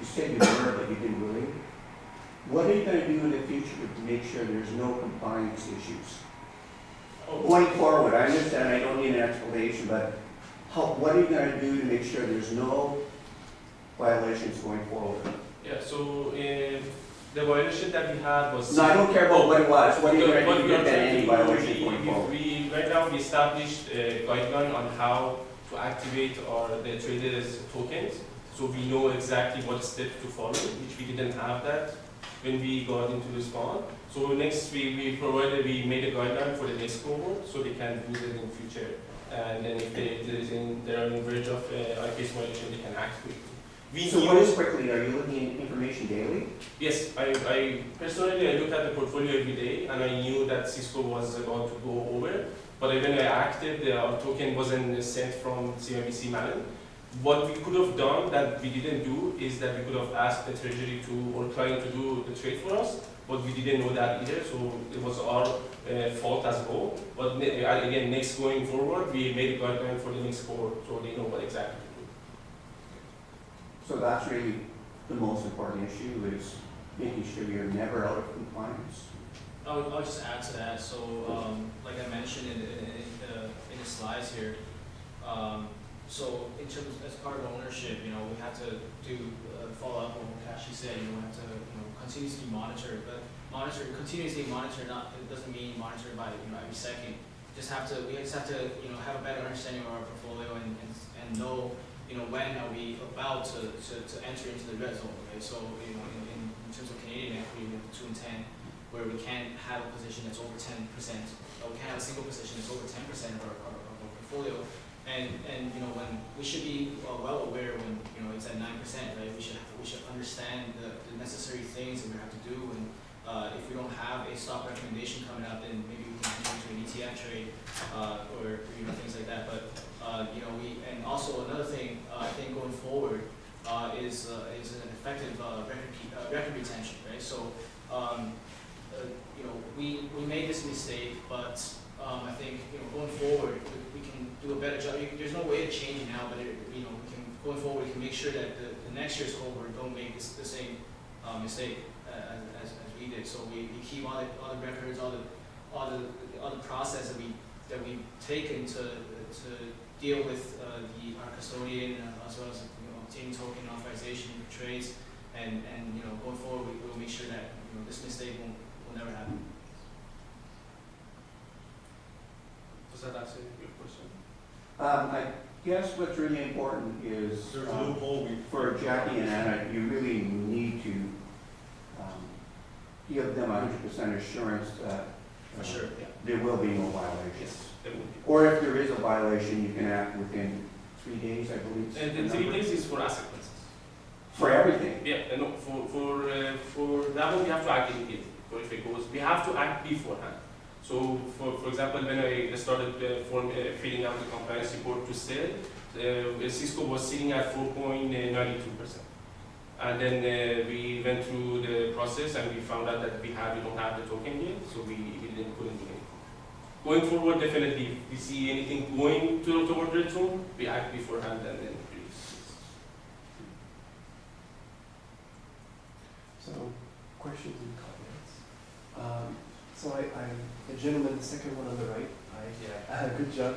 you said you were, but you didn't really. What are you going to do in the future to make sure there's no compliance issues? Going forward, I understand I don't need an explanation, but what are you going to do to make sure there's no violations going forward? Yeah, so the violation that we had was... No, I don't care about what it was. What are you going to do to prevent any violations we, going forward? right now we established a guideline on how to activate the traders tokens. So we know exactly what steps to follow, which we didn't have that when we got into this fund. So next we made a guideline for the next cohort so they can use it in future. And then if they are in verge of IPS violation, they can act quickly. So what is quickly? Are you looking at information daily? Yes, I personally I look at the portfolio every day, and I knew that Cisco was about to go over. But when I acted, our token wasn't sent from CIBC Malin. What we could have done that we didn't do is that we could have asked the treasury to or client to do the trade for us, but we didn't know that either. So it was our fault as well. But again, next going forward, we made a guideline for the next cohort, so they know what exactly to do. So that's really the most important issue, is making sure you're never out of compliance. I'll just add to that. So, like I mentioned in the slides here, so in terms as part of ownership, we have to do follow up on what Kashi said. We have to continuously monitor, but continuously monitor. It doesn't mean monitor by every second. We just have to have a better understanding of our portfolio and know when are we about to enter into the red zone. Okay, so in terms of Canadian equity, we have 2 and 10. Where we can't have a position that's over 10%, or we can't have a single position that's over 10% of our portfolio, and when we should be well aware when it's at 9%, right? We should understand the necessary things that we have to do, and if we don't have a stock recommendation coming out, then maybe we can enter into an ETF trade or things like that. But and also another thing I think going forward is an effective record retention, right? So. We made this mistake, but I think going forward we can do a better job. There's no way to change it now, but going forward we can make sure that the next year's cohort don't make the same mistake as we did. So we keep all the records, all the process that we taken to deal with our custodian as well as obtaining token authorization trades, and going forward we will make sure that this mistake will never happen. Does that answer your question? I guess what's really important is for Jackie and Anna, you really need to give them 100% assurance that For sure, yeah. there will be no violations. Yes, there will be. Or if there is a violation, you can act within 3 days, I believe. And the 3 days is for asset classes. For everything. Yeah, no, for that one we have to act immediately. So if it goes, we have to act beforehand. So for example, when I started filling out the compliance report to sell, Cisco was sitting at 4.92%. And then we went through the process and we found out that we don't have the token yet, so we couldn't do anything. Going forward, definitely, if we see anything going toward red zone, we act beforehand and then release. So, questions and comments. So I'm the gentleman, the second one on the right. Good job.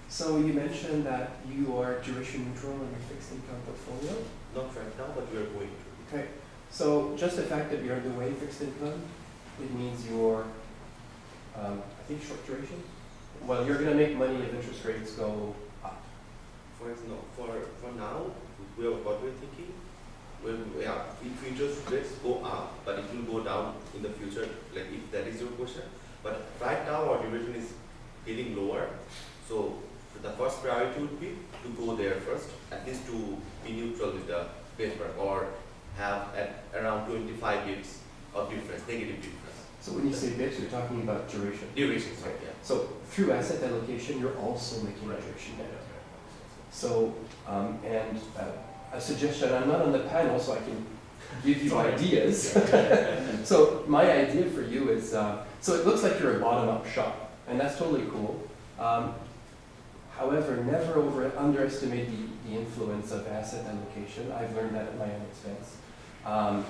So you mentioned that you are duration neutral on your fixed income portfolio. Not right now, but we are going to. Okay. So just the fact that you're underway fixed income, it means you're, I think, short duration. Well, you're going to make money if interest rates go up. For now, we have what we're thinking. If interest rates go up, but it will go down in the future, like if that is your question. But right now our duration is getting lower, so the first priority would be to go there first, at least to be neutral with the benchmark, or have at around 25 bps of difference, negative difference. So when you say bits, you're talking about duration. Duration, right? Yeah. So through asset allocation, you're also making duration. So, a suggestion, I'm not on the panel, so I can give you ideas. So my idea for you is, so it looks like you're a bottom-up shop, and that's totally cool. However, never underestimate the influence of asset allocation. I've learned that at my own expense. And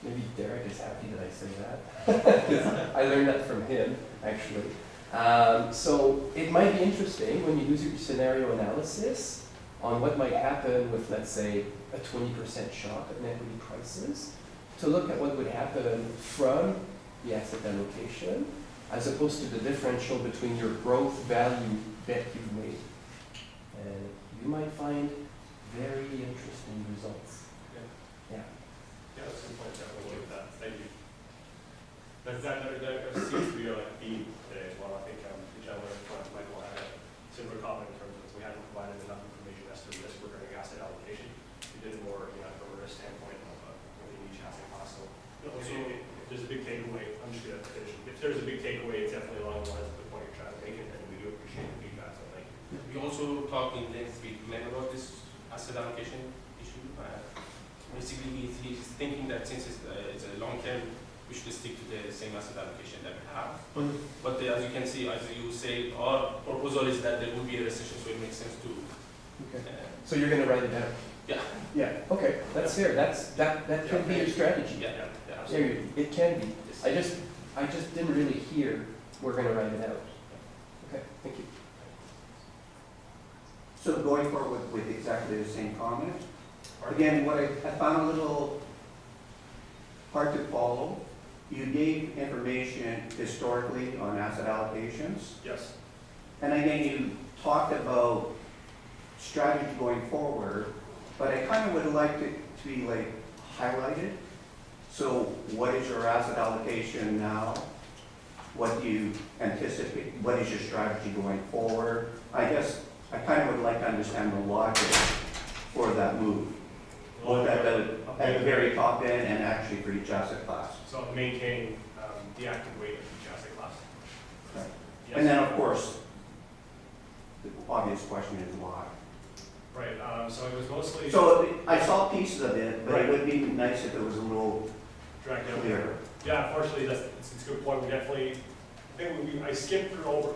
maybe Derek is happy that I say that. 'Cause I learned that from him, actually. So it might be interesting when you do your scenario analysis on what might happen with, let's say, a 20% shock in equity prices, to look at what would happen from the asset allocation as opposed to the differential between your growth value bet you've made. And you might find very interesting results. Yeah. Yeah, that's a good point, definitely with that, thank you. That seems to be like a theme today as well. I think the gentleman in front, Michael, had a similar comment in terms of we haven't provided enough information as to risk regarding asset allocation. We did more, from a risk standpoint within each asset class. So if there's a big takeaway, I'm just gonna finish. If there's a big takeaway, it's definitely along the lines of the point you're trying to make, and we do appreciate the feedback, so thank you. We also talked in length with Glenn about this asset allocation issue. Basically, he's thinking that since it's a long term, we should stick to the same asset allocation that we have. But as you can see, as you say, our proposal is that there will be a recession, so it makes sense to. Okay. So you're gonna write it down? Yeah. Yeah, okay, that's fair, that can be your strategy. Yeah, Yeah, absolutely. it can be. Yes. I just didn't really hear, we're gonna write it out. Okay, thank you. So going forward with exactly the same comment, again, what I found a little hard to follow, you gave information historically on asset allocations, Yes. and again, you talked about strategy going forward, but I kind of would like it to be like highlighted. So what is your asset allocation now? What do you anticipate? What is your strategy going forward? I guess I kind of would like to understand the logic for that move. Both at the very top end and actually for each asset class. So maintaining the active weight of each asset class. Right. Yes. And then, of course, the obvious question is why. Right, so it was mostly. So I saw pieces of it, but Right. it would be nice if it was a little Dragged down. clearer. Yeah, unfortunately, it's a good point. We definitely, I skipped through over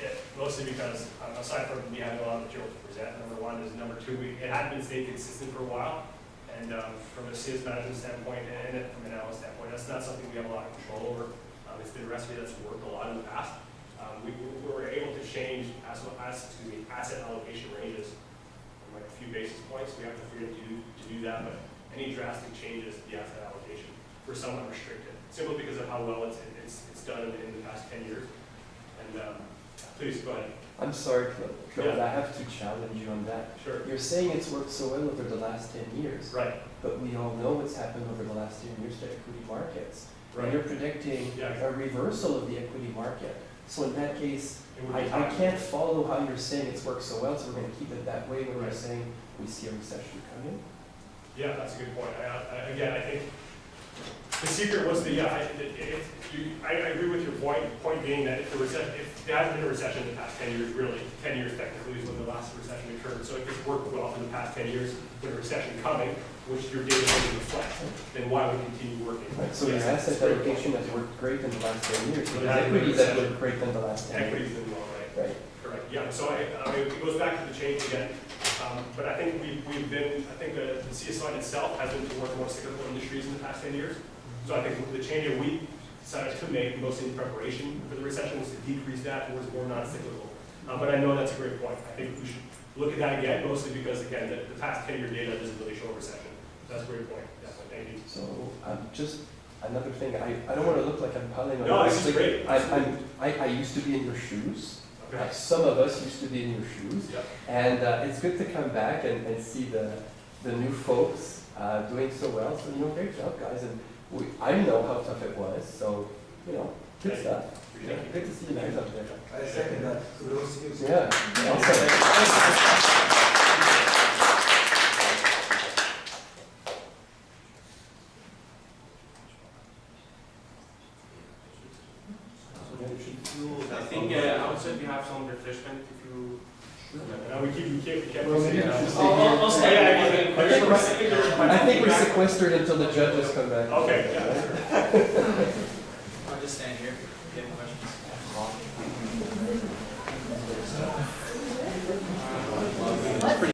it, mostly because aside from me having a lot of material to present, number one is number two, it hadn't been stayed consistent for a while. And from a SIAS management standpoint and from an analyst standpoint, that's not something we have a lot of control over. It's been a recipe that's worked a lot in the past. We were able to change asset allocation ranges from like a few basis points. We have to figure to do that, but any drastic changes to the asset allocation were somewhat restricted, simply because of how well it's done in the past 10 years. And please go ahead. I'm sorry, Claude, Yeah. I have to challenge you on that. Sure. You're saying it's worked so well over the last 10 years. Right. But we all know what's happened over the last 10 years to equity markets. And Right. you're predicting Yeah. a reversal of the equity market. So in that case, It would be I time. can't follow how you're saying it's worked so well, so we're gonna keep it that way when Right. you're saying we see a recession coming. Yeah, that's a good point. Again, I think the secret was I agree with your point. Point being that if there hasn't been a recession in the past 10 years, really, 10 years technically is when the last recession occurred. So if it's worked well for the past 10 years, with a recession coming, which your data doesn't reflect, then why would it continue working? Right, so Yes, your that's a asset great allocation point. has worked great in the last 10 years, But because it hasn't been equities a have recession. worked great in the last 10 years. Equities did well, right? Right. Correct, yeah, so it goes back to the change again, but I think the CSI itself has been towards more cyclical industries in the past 10 years. So I think the change that we decided to make, mostly in preparation for the recession, was to decrease that towards more non-cyclical. But I know that's a great point. I think we should look at that again, mostly because, again, the past 10-year data doesn't really show a recession. That's a great point, definitely, thank you. So, just another thing, I don't want to look like I'm piling on. No, you. this is great. I used to be in your shoes. Okay. Some of us used to be in your shoes. Yep. And it's good to come back and see the new folks doing so well. So, great job, guys. And I know how tough it was. So, good Thank you. stuff. Appreciate it. Good to see you guys up there. I second that. Kudos to you. Yeah, awesome. I think outside we have some refreshment if you. Now we kept Well, maybe saying we should that. stay here. I'll stay. I think we're sequestered until the judges come back. Okay, yeah, sure. I'll just stand here. If you have questions. it's pretty